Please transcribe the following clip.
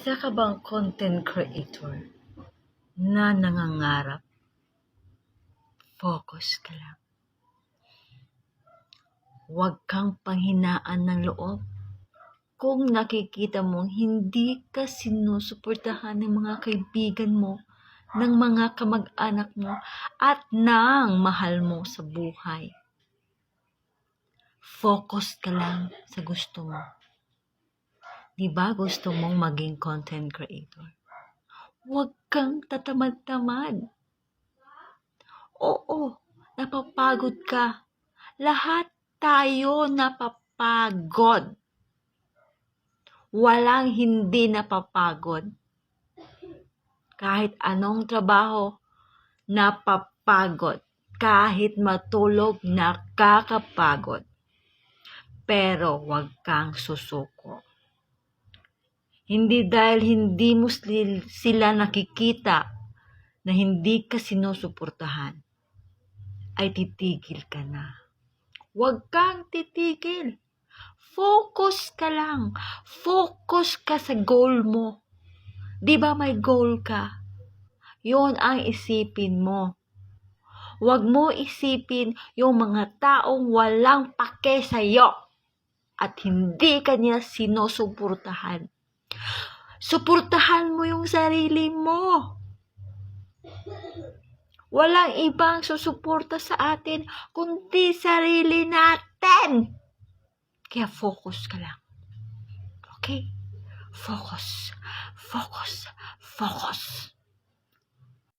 Isa ka bang content creator na nangangarap? Focus ka lang. Huwag kang panghinaan ng loob. Kung nakikita mong hindi ka sinusuportahan ng mga kaibigan mo, ng mga kamag-anak mo, at ng mahal mo sa buhay, focus ka lang sa gusto mo. Diba gusto mong maging content creator? Huwag kang tatamad-tamad. Oo, napapagod ka. Lahat tayo napapagod. Walang hindi napapagod. Kahit anong trabaho, napapagod. Kahit matulog, nakakapagod. Pero huwag kang susuko. Hindi dahil hindi mo sila nakikita na hindi ka sinusuportahan, ay titigil ka na. Huwag kang titigil. Focus ka lang. Focus ka sa goal mo. Di ba may goal ka? Yun ang isipin mo. Huwag mo isipin yung mga taong walang pake sa'yo at hindi ka niya sinusuportahan. Suportahan mo yung sarili mo. Walang ibang susuporta sa atin kundi sarili natin. Kaya focus ka lang. Okay? Focus. Focus. Focus.